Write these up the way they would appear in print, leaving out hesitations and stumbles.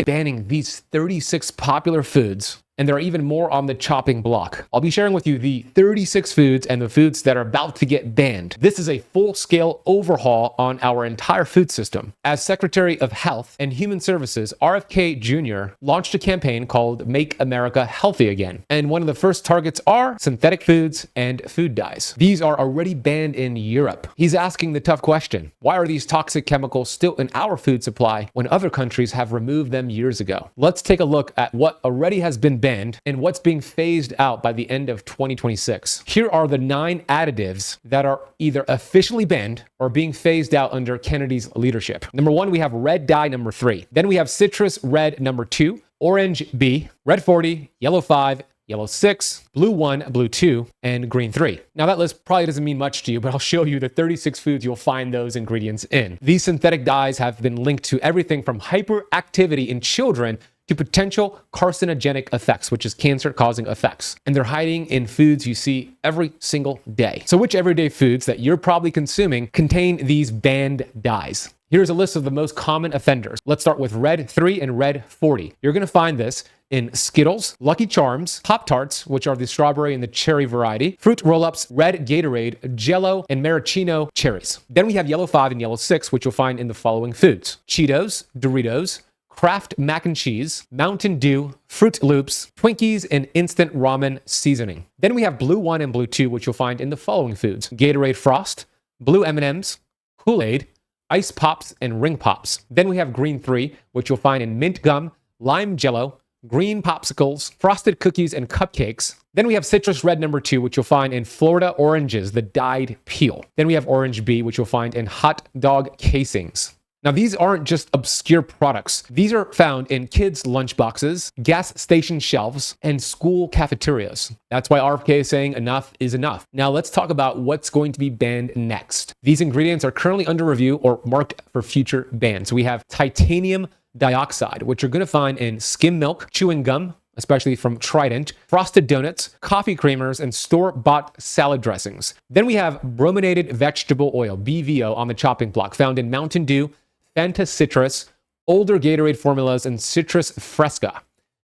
banning these 36 popular foods. And there are even more on the chopping block. I'll be sharing with you the 36 foods and the foods that are about to get banned. This is a full-scale overhaul on our entire food system. As Secretary of Health and Human Services, RFK Jr. launched a campaign called Make America Healthy Again. And one of the first targets are synthetic foods and food dyes. These are already banned in Europe. He's asking the tough question: why are these toxic chemicals still in our food supply when other countries have removed them years ago? Let's take a look at what already has been banned and what's being phased out by the end of 2026. Here are the 9 additives that are either officially banned or being phased out under Kennedy's leadership. Number 1, we have red dye number 3. Then we have citrus red number 2, orange B, red 40, yellow 5, yellow 6, blue 1, blue 2, and green 3. Now that list probably doesn't mean much to you, but I'll show you the 36 foods you'll find those ingredients in. These synthetic dyes have been linked to everything from hyperactivity in children to potential carcinogenic effects, which is cancer-causing effects. And they're hiding in foods you see every single day. So which everyday foods that you're probably consuming contain these banned dyes? Here's a list of the most common offenders. Let's start with red 3 and red 40. You're gonna find this in Skittles, Lucky Charms, Pop-Tarts, which are the strawberry and the cherry variety, fruit roll-ups, red Gatorade, Jell-O, and maraschino cherries. Then we have yellow 5 and yellow 6, which you'll find in the following foods: Cheetos, Doritos, Kraft mac and cheese, Mountain Dew, Fruit Loops, Twinkies, and instant ramen seasoning. Then we have blue 1 and blue 2, which you'll find in the following foods: Gatorade Frost, blue M&Ms, Kool-Aid, Ice Pops, and Ring Pops. Then we have green 3, which you'll find in mint gum, lime jello, green popsicles, frosted cookies, and cupcakes. Then we have citrus red number 2, which you'll find in Florida oranges, the dyed peel. Then we have orange B, which you'll find in hot dog casings. Now, these aren't just obscure products. These are found in kids' lunchboxes, gas station shelves, and school cafeterias. That's why RFK is saying enough is enough. Now, let's talk about what's going to be banned next. These ingredients are currently under review or marked for future bans. We have titanium dioxide, which you're going to find in skim milk, chewing gum, especially from Trident, frosted donuts, coffee creamers, and store-bought salad dressings. Then we have brominated vegetable oil, BVO, on the chopping block, found in Mountain Dew, Fanta Citrus, older Gatorade formulas, and Citrus Fresca.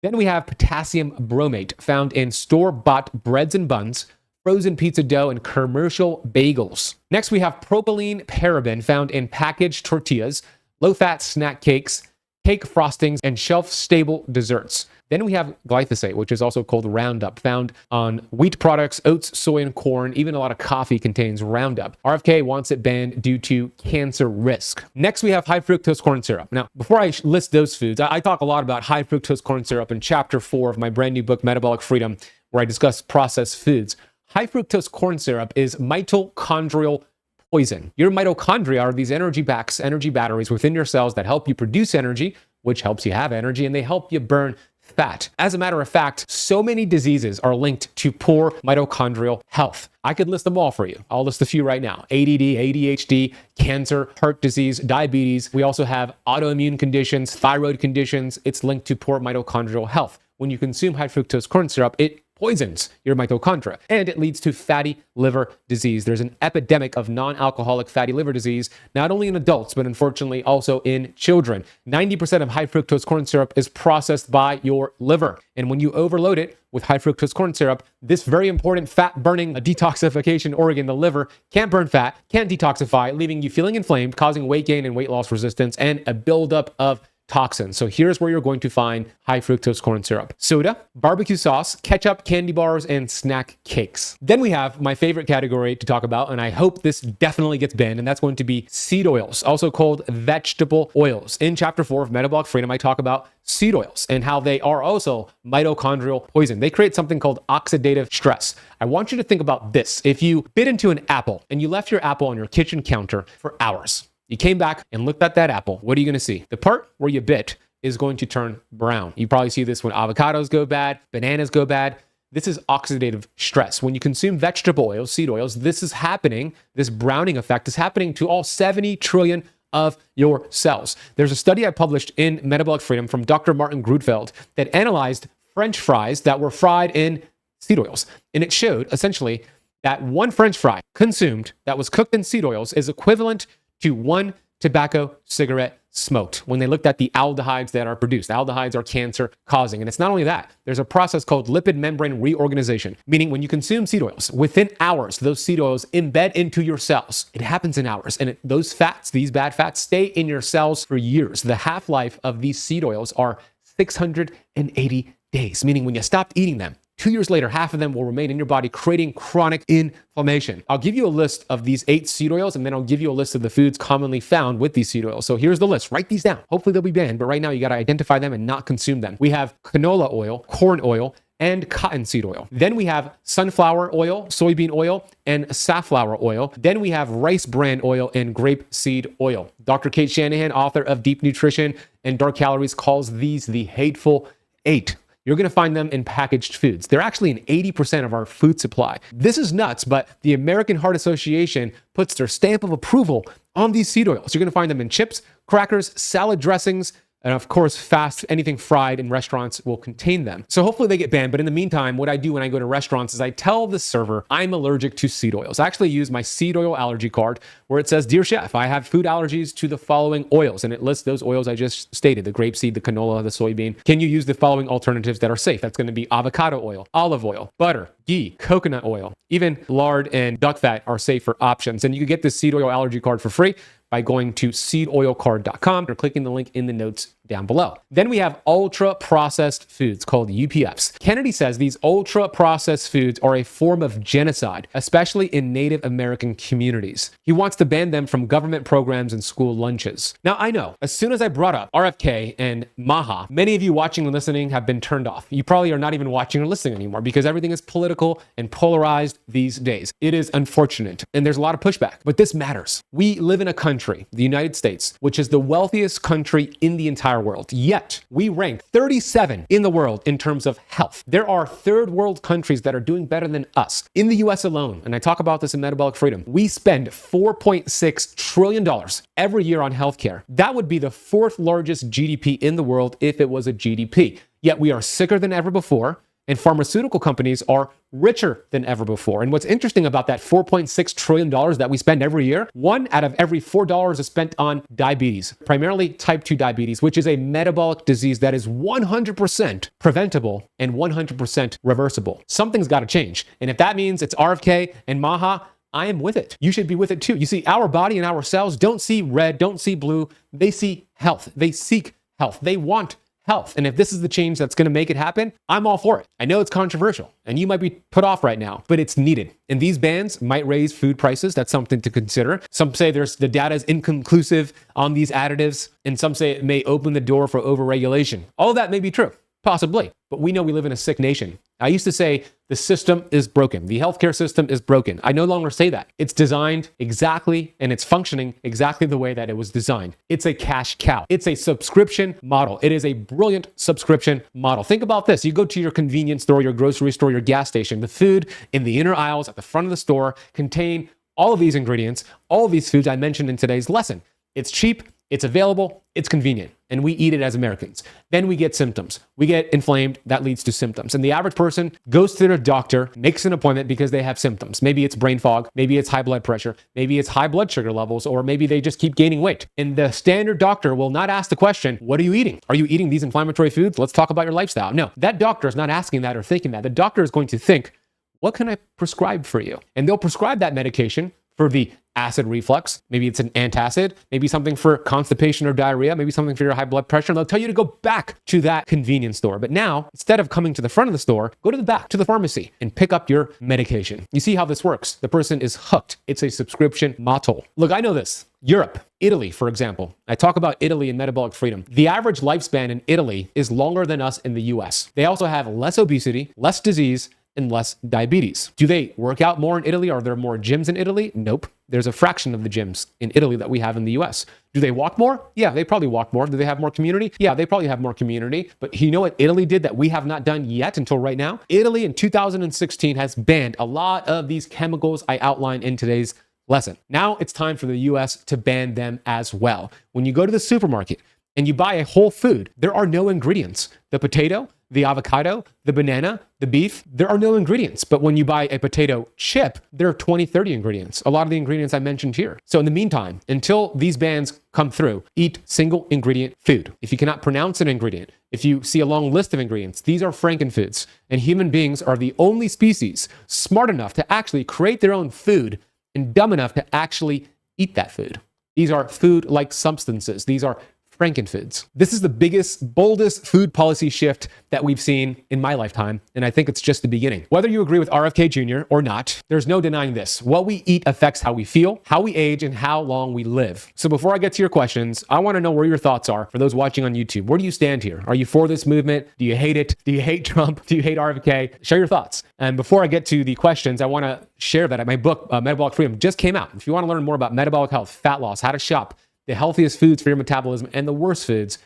Then we have potassium bromate, found in store-bought breads and buns, frozen pizza dough, and commercial bagels. Next, we have propylene paraben, found in packaged tortillas, low-fat snack cakes, cake frostings, and shelf-stable desserts. Then we have glyphosate, which is also called Roundup, found on wheat products, oats, soy, and corn. Even a lot of coffee contains Roundup. RFK wants it banned due to cancer risk. Next, we have high fructose corn syrup. Now, before I list those foods, I talk a lot about high fructose corn syrup in chapter 4 of my brand new book, Metabolic Freedom, where I discuss processed foods. High fructose corn syrup is mitochondrial poison. Your mitochondria are these energy batteries within your cells that help you produce energy, which helps you have energy, and they help you burn fat. As a matter of fact, so many diseases are linked to poor mitochondrial health. I could list them all for you. I'll list a few right now: ADD, ADHD, cancer, heart disease, diabetes. We also have autoimmune conditions, thyroid conditions. It's linked to poor mitochondrial health. When you consume high fructose corn syrup, it poisons your mitochondria, and it leads to fatty liver disease. There's an epidemic of non-alcoholic fatty liver disease, not only in adults, but unfortunately also in children. 90% of high fructose corn syrup is processed by your liver. And when you overload it with high fructose corn syrup, this very important fat-burning detoxification organ, the liver, can't burn fat, can't detoxify, leaving you feeling inflamed, causing weight gain and weight loss resistance, and a buildup of toxins. So here's where you're going to find high fructose corn syrup: soda, barbecue sauce, ketchup, candy bars, and snack cakes. Then we have my favorite category to talk about, and I hope this definitely gets banned, and that's going to be seed oils, also called vegetable oils. In chapter 4 of Metabolic Freedom, I talk about seed oils and how they are also mitochondrial poison. They create something called oxidative stress. I want you to think about this. If you bit into an apple and you left your apple on your kitchen counter for hours, you came back and looked at that apple, what are you going to see? The part where you bit is going to turn brown. You probably see this when avocados go bad, bananas go bad. This is oxidative stress. When you consume vegetable oils, seed oils, this is happening. This browning effect is happening to all 70 trillion of your cells. There's a study I published in Metabolic Freedom from Dr. Martin Grudfeld that analyzed French fries that were fried in seed oils. And it showed essentially that one French fry consumed that was cooked in seed oils is equivalent to 1 tobacco, cigarette, smoked. When they looked at the aldehydes that are produced, aldehydes are cancer causing. And it's not only that, there's a process called lipid membrane reorganization, meaning when you consume seed oils, within hours, those seed oils embed into your cells. It happens in hours. And those fats, these bad fats, stay in your cells for years. The half-life of these seed oils are 680 days, meaning when you stopped eating them, 2 years later, half of them will remain in your body, creating chronic inflammation. I'll give you a list of these 8 seed oils, and then I'll give you a list of the foods commonly found with these seed oils. So here's the list. Write these down. Hopefully they'll be banned, but right now you got to identify them and not consume them. We have canola oil, corn oil, and cottonseed oil. Then we have sunflower oil, soybean oil, and safflower oil. Then we have rice bran oil and grapeseed oil. Dr. Kate Shanahan, author of Deep Nutrition and Dark Calories, calls these the hateful 8. You're going to find them in packaged foods. They're actually in 80% of our food supply. This is nuts, but the American Heart Association puts their stamp of approval on these seed oils. You're going to find them in chips, crackers, salad dressings, and of course, anything fried in restaurants will contain them. So hopefully they get banned. But in the meantime, what I do when I go to restaurants is I tell the server I'm allergic to seed oils. I actually use my seed oil allergy card where it says, "Dear chef, I have food allergies to the following oils." And it lists those oils I just stated, the grapeseed, the canola, the soybean. Can you use the following alternatives that are safe? That's going to be avocado oil, olive oil, butter, ghee, coconut oil. Even lard and duck fat are safer options. And you can get this seed oil allergy card for free by going to seedoilcard.com or clicking the link in the notes down below. Then we have ultra-processed foods called UPFs. Kennedy says these ultra-processed foods are a form of genocide, especially in Native American communities. He wants to ban them from government programs and school lunches. Now, I know, as soon as I brought up RFK and MAHA, many of you watching and listening have been turned off. You probably are not even watching or listening anymore because everything is political and polarized these days. It is unfortunate, and there's a lot of pushback, but this matters. We live in a country, the United States, which is the wealthiest country in the entire world. Yet, we rank 37 in the world in terms of health. There are third world countries that are doing better than us. In the US alone, and I talk about this in Metabolic Freedom, we spend $4.6 trillion every year on healthcare. That would be the 4th largest GDP in the world if it was a GDP. Yet we are sicker than ever before, and pharmaceutical companies are richer than ever before. And what's interesting about that $4.6 trillion that we spend every year, 1 out of every $4 is spent on diabetes, primarily type 2 diabetes, which is a metabolic disease that is 100% preventable and 100% reversible. Something's got to change. And if that means it's RFK and MAHA, I am with it. You should be with it too. You see, our body and our cells don't see red, don't see blue. They see health. They seek health. They want health. And if this is the change that's going to make it happen, I'm all for it. I know it's controversial and you might be put off right now, but it's needed. And these bans might raise food prices. That's something to consider. Some say the data is inconclusive on these additives, and some say it may open the door for overregulation. All of that may be true, possibly, but we know we live in a sick nation. I used to say the system is broken. The healthcare system is broken. I no longer say that. It's designed exactly and it's functioning exactly the way that it was designed. It's a cash cow. It's a subscription model. It is a brilliant subscription model. Think about this. You go to your convenience store, your grocery store, your gas station. The food in the inner aisles at the front of the store contain all of these ingredients, all of these foods I mentioned in today's lesson. It's cheap, it's available, it's convenient, and we eat it as Americans. Then we get symptoms. We get inflamed, that leads to symptoms. And the average person goes to their doctor, makes an appointment because they have symptoms. Maybe it's brain fog, maybe it's high blood pressure, maybe it's high blood sugar levels, or maybe they just keep gaining weight. And the standard doctor will not ask the question, what are you eating? Are you eating these inflammatory foods? Let's talk about your lifestyle. No, that doctor is not asking that or thinking that. The doctor is going to think, what can I prescribe for you? And they'll prescribe that medication for the acid reflux. Maybe it's an antacid, maybe something for constipation or diarrhea, maybe something for your high blood pressure. And they'll tell you to go back to that convenience store. But now, instead of coming to the front of the store, go to the back, to the pharmacy, and pick up your medication. You see how this works. The person is hooked. It's a subscription model. Look, I know this. Europe, Italy, for example. I talk about Italy in Metabolic Freedom. The average lifespan in Italy is longer than us in the US. They also have less obesity, less disease, and less diabetes. Do they work out more in Italy? Are there more gyms in Italy? Nope. There's a fraction of the gyms in Italy that we have in the US. Do they walk more? Yeah, they probably walk more. Do they have more community? Yeah, they probably have more community. But you know what Italy did that we have not done yet until right now? Italy in 2016 has banned a lot of these chemicals I outlined in today's lesson. Now it's time for the US to ban them as well. When you go to the supermarket, and you buy a whole food, there are no ingredients. The potato, the avocado, the banana, the beef, there are no ingredients. But when you buy a potato chip, there are 20, 30 ingredients. A lot of the ingredients I mentioned here. So in the meantime, until these bans come through, eat single ingredient food. If you cannot pronounce an ingredient, if you see a long list of ingredients, these are frankenfoods. And human beings are the only species smart enough to actually create their own food and dumb enough to actually eat that food. These are food-like substances. These are frankenfoods. This is the biggest, boldest food policy shift that we've seen in my lifetime, and I think it's just the beginning. Whether you agree with RFK Jr. or not, there's no denying this. What we eat affects how we feel, how we age, and how long we live. So before I get to your questions, I want to know where your thoughts are for those watching on YouTube. Where do you stand here? Are you for this movement? Do you hate it? Do you hate Trump? Do you hate RFK? Share your thoughts. And before I get to the questions, I want to share that my book, Metabolic Freedom, just came out. If you want to learn more about metabolic health, fat loss, how to shop the healthiest foods for your metabolism, and the worst foods,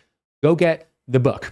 go get the book.